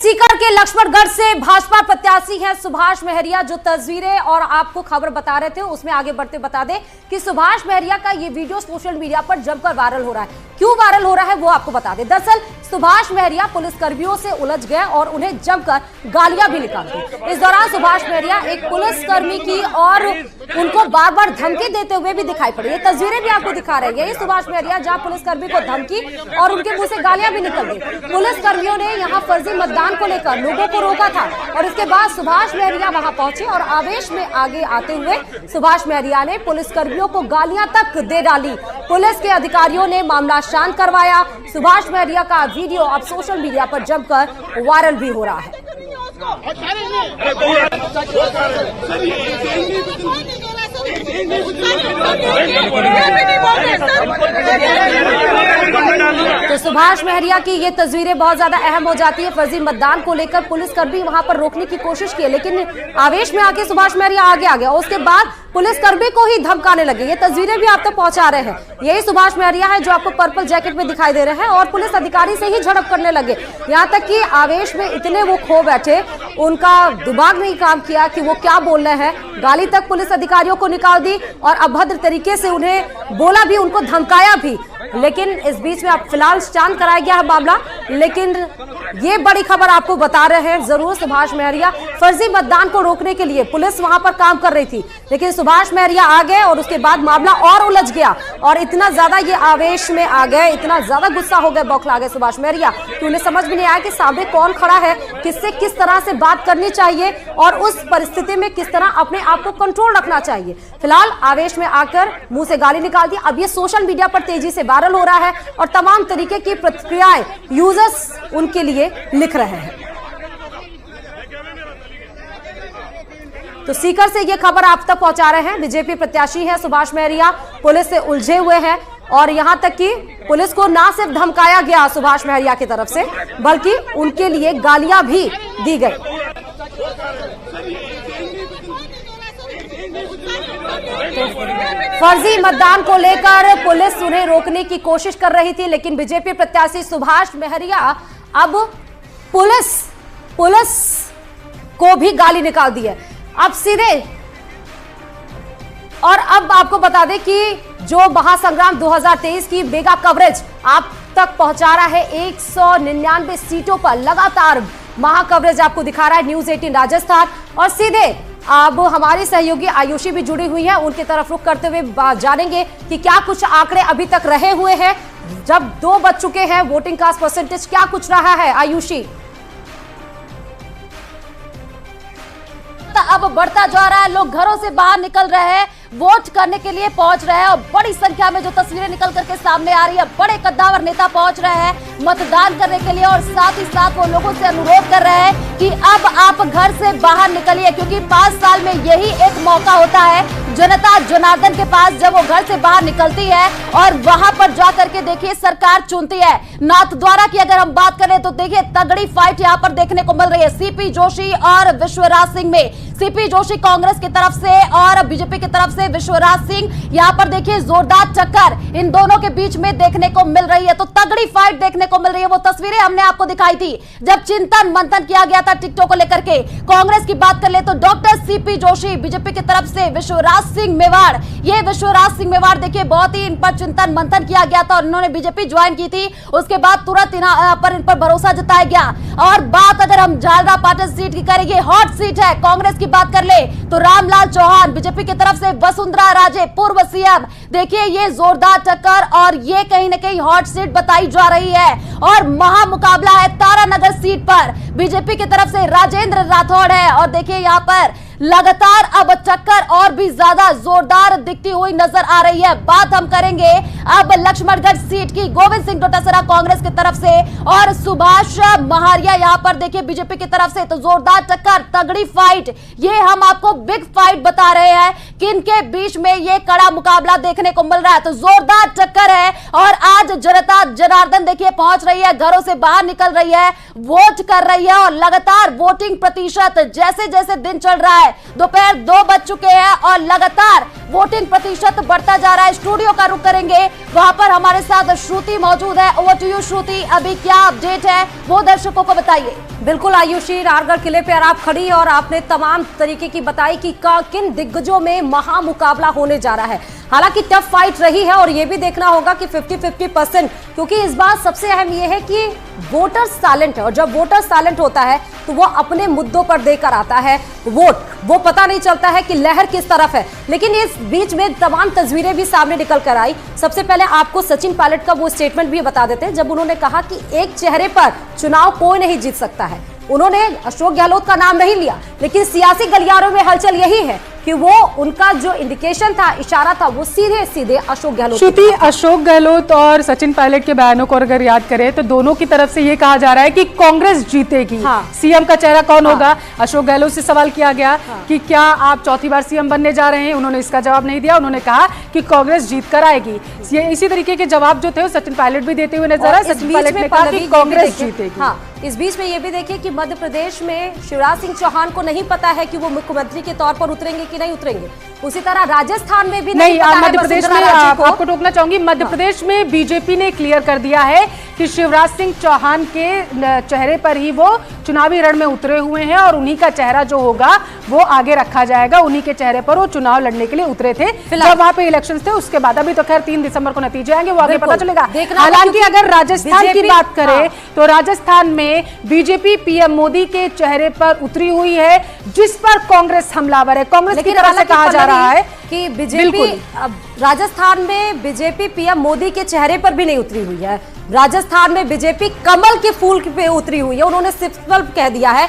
सीकर के लक्ष्मणगढ़ से भाजपा प्रत्याशी हैं सुभाष महरिया। जो तस्वीरें और आपको खबर बता रहे थे उसमें आगे बढ़ते बता दें कि सुभाष महरिया का ये वीडियो सोशल मीडिया पर जमकर वायरल हो रहा है। क्यों वायरल हो रहा है वो आपको बता दें। दरअसल सुभाष महरिया पुलिस कर्मियों से उलझ गए और उन्हें जमकर गालियां भी निकाल दी। इस दौरान सुभाष महरिया एक पुलिसकर्मी की और उनको बार बार धमकी देते हुए भी दिखाई पड़ी। ये तस्वीरें भी आपको दिखा रहे हैं। ये सुभाष महरिया जहां पुलिसकर्मी को धमकी और उनके मुंह से गालियां भी निकल गई। पुलिसकर्मियों ने यहाँ फर्जी मतदान को लेकर लोगों को रोका था और इसके बाद सुभाष महरिया वहां पहुंचे और आवेश में आगे आते हुए सुभाष महरिया ने पुलिसकर्मियों को गालियां तक दे डाली। पुलिस के अधिकारियों ने मामला शांत करवाया। सुभाष महरिया का वीडियो अब सोशल मीडिया पर जमकर वायरल भी हो रहा है। तो सुभाष महरिया की ये तस्वीरें बहुत ज्यादा अहम हो जाती है। फर्जी मतदान को लेकर पुलिसकर्मी वहां पर रोकने की कोशिश की, लेकिन आवेश में आके सुभाष महरिया आगे आ गया। उसके बाद पुलिसकर्मी को ही धमकाने लगे। ये तस्वीरें भी आप तक पहुंचा रहे हैं। यही सुभाष महरिया है जो आपको पर्पल जैकेट में दिखाई दे रहे हैं और पुलिस अधिकारी से ही झड़प करने लगे। यहाँ तक कि आवेश में इतने वो खो बैठे, उनका दिमाग नहीं काम किया कि वो क्या बोल रहे हैं। गाली तक पुलिस अधिकारियों को निकाल दी और अभद्र तरीके से उन्हें बोला भी, उनको धमकाया भी। लेकिन इस बीच में अब फिलहाल शांत कराया गया है मामला। लेकिन ये बड़ी खबर आपको बता रहे हैं जरूर। सुभाष महरिया फर्जी मतदान को रोकने के लिए पुलिस वहां पर काम कर रही थी, लेकिन सुभाष महरिया आ गए और उसके बाद मामला और उलझ गया और इतना ज्यादा ये आवेश में आ गए, इतना ज्यादा गुस्सा हो गए, बौखला गए सुभाष महरिया कि उन्हें समझ में नहीं आया कि सामने कौन खड़ा है, किससे किस तरह से बात करनी चाहिए और उस परिस्थिति में किस तरह अपने आप को कंट्रोल रखना चाहिए। फिलहाल आवेश में आकर मुंह से गाली निकाल दी। अब ये सोशल मीडिया पर तेजी से वायरल हो रहा है और तमाम तरीके की प्रतिक्रियाएं यूजर्स उनके लिए लिख रहे हैं। तो सीकर से ये खबर आप तक पहुंचा रहे हैं। बीजेपी प्रत्याशी है सुभाष महरिया, पुलिस से उलझे हुए हैं और यहां तक कि पुलिस को ना सिर्फ धमकाया गया सुभाष महरिया की तरफ से, बल्कि उनके लिए गालियां भी दी गई। तो फर्जी मतदान को लेकर पुलिस उन्हें रोकने की कोशिश कर रही थी, लेकिन बीजेपी प्रत्याशी सुभाष महरिया अब पुलिस को भी गाली निकाल दी है। अब सीधे और अब आपको बता दें कि जो महासंग्राम 2023 की मेगा कवरेज आप तक पहुंचा रहा है 199 सीटों पर लगातार महा कवरेज आपको दिखा रहा है न्यूज 18 राजस्थान। और सीधे अब हमारी सहयोगी आयुषी भी जुड़ी हुई है, उनकी तरफ रुख करते हुए जानेंगे कि क्या कुछ आंकड़े अभी तक रहे हुए हैं। जब 2 बज चुके हैं, वोटिंग कास्ट परसेंटेज क्या कुछ रहा है आयुषी? अब बढ़ता जा रहा है, लोग घरों से बाहर निकल रहे हैं, वोट करने के लिए पहुंच रहे हैं और बड़ी संख्या में जो तस्वीरें निकल करके सामने आ रही है, बड़े कद्दावर नेता पहुंच रहे हैं मतदान करने के लिए और साथ ही साथ वो लोगों से अनुरोध कर रहे हैं कि अब आप घर से बाहर निकलिए, क्योंकि 5 साल में यही एक मौका होता है जनता जनार्दन के पास जब वो घर से बाहर निकलती है और वहां पर जा करके देखिए सरकार चुनती है। नाथद्वारा की अगर हम बात करें तो देखिए तगड़ी फाइट यहाँ पर देखने को मिल रही है सीपी जोशी और विश्वराज सिंह में। सीपी जोशी कांग्रेस की तरफ से और बीजेपी की तरफ से विश्वराज सिंह, यहाँ पर देखिए जोरदार टक्कर इन दोनों के बीच में देखने को मिल रही है। तो तगड़ी फाइट देखने को मिल रही है। वो तस्वीरें हमने आपको दिखाई थी जब चिंतन मंथन किया गया था टिकटों को लेकर के। कांग्रेस की बात कर ले तो डॉक्टर सीपी जोशी, बीजेपी की तरफ से विश्वराज सिंह मेवाड़, ये विश्वराज सिंह मेवाड़ देखिए बहुत ही इन पर चिंतन मंथन किया गया था और इन्होंने बीजेपी ज्वाइन की थी। उसके बाद तुरंत इन पर भरोसा जताया गया। और बात अगर हम झालरा पाटन सीट की करेंगे, हॉट सीट है। कांग्रेस की बात कर ले तो रामलाल चौहान, बीजेपी की तरफ से वसुंधरा राजे पूर्व सीएम, देखिए ये जोरदार टक्कर और ये कहीं ना कहीं हॉट सीट बताई जा रही है। और महामुकाबला है तारानगर सीट पर, बीजेपी की तरफ से राजेंद्र राठौड़ है और देखिए यहाँ पर लगातार अब टक्कर और भी ज्यादा जोरदार दिखती हुई नजर आ रही है। बात हम करेंगे अब लक्ष्मणगढ़ सीट की, गोविंद सिंह डोटासरा कांग्रेस की तरफ से और सुभाष महरिया यहाँ पर देखिए बीजेपी की तरफ से। तो जोरदार टक्कर, तगड़ी फाइट, ये हम आपको बिग फाइट बता रहे हैं किनके बीच में ये कड़ा मुकाबला देखने को मिल रहा है। तो जोरदार टक्कर है और आज जनता जनार्दन देखिए पहुंच रही है, घरों से बाहर निकल रही है, वोट कर रही है और लगातार वोटिंग प्रतिशत जैसे जैसे दिन चल रहा है है। दोपहर 2 बज चुके हैं और लगातार वोटिंग प्रतिशत बढ़ता जा रहा है। स्टूडियो का रुख करेंगे, वहां पर हमारे साथ श्रुति मौजूद है। ओवर टू यू श्रुति, अभी क्या अपडेट है वो दर्शकों को बताइए। बिल्कुल आयुषी, नाहरगढ़ किले पे आप खड़ी और आपने तमाम तरीके की बताई कि किन दिग्गजों में महामुकाबला होने जा रहा है। हालांकि टफ फाइट रही है और ये भी देखना होगा कि 50-50%, क्योंकि इस बार सबसे अहम यह है कि वोटर साइलेंट है और जब वोटर साइलेंट होता है तो वो अपने मुद्दों पर देकर आता है वोट, वो पता नहीं चलता है कि लहर किस तरफ है। लेकिन इस बीच में तमाम तस्वीरें भी सामने निकल कर आई। सबसे पहले आपको सचिन पायलट का वो स्टेटमेंट भी बता देते हैं जब उन्होंने कहा कि एक चेहरे पर चुनाव कोई नहीं जीत सकता है। उन्होंने अशोक गहलोत का नाम नहीं लिया, लेकिन सियासी गलियारों में हलचल यही है कि वो उनका जो इंडिकेशन था, इशारा था, वो सीधे सीधे अशोक गहलोत। श्रुति, अशोक गहलोत और सचिन पायलट के बयानों को अगर याद करें तो दोनों की तरफ से ये कहा जा रहा है कि कांग्रेस जीतेगी। हाँ। सीएम का चेहरा कौन होगा? अशोक गहलोत से सवाल किया गया कि क्या आप चौथी बार सीएम बनने जा रहे हैं, उन्होंने इसका जवाब नहीं दिया। उन्होंने कहा कि कांग्रेस जीत कर आएगी। ये इसी तरीके के जवाब जो थे वो सचिन पायलट भी देते हुए नजर आए। सचिन पायलट ने कहा कि कांग्रेस जीतेगी। हाँ, इस बीच में ये भी देखिए कि मध्य प्रदेश में शिवराज सिंह चौहान को नहीं पता है कि वो मुख्यमंत्री के तौर पर उतरेंगे कि नहीं उतरेंगे। उसी तरह राजस्थान में भी नहीं पता है। मध्य प्रदेश में आपको टोकना चाहूंगी, मध्य प्रदेश में बीजेपी ने क्लियर कर दिया है कि शिवराज सिंह चौहान के चेहरे पर ही वो चुनावी रण में उतरे हुए हैं और उन्हीं का चेहरा जो होगा वो आगे रखा जाएगा। उन्हीं के चेहरे पर वो चुनाव लड़ने के लिए उतरे थे जब वहां पे इलेक्शन थे। उसके बाद अभी तो खैर 3 दिसंबर को नतीजे आएंगे, वो आगे पता चलेगा। हालांकि अगर राजस्थान की बात करें तो राजस्थान में बीजेपी पीएम मोदी के चेहरे पर उतरी हुई है, जिस पर कांग्रेस हमलावर है। कांग्रेस की तरफ से कहा जा रहा है कि बीजेपी राजस्थान में बीजेपी पीएम मोदी के चेहरे पर भी नहीं उतरी हुई है। राजस्थान में बीजेपी कमल के फूल पे उतरी हुई है। उन्होंने सिंपल कह दिया है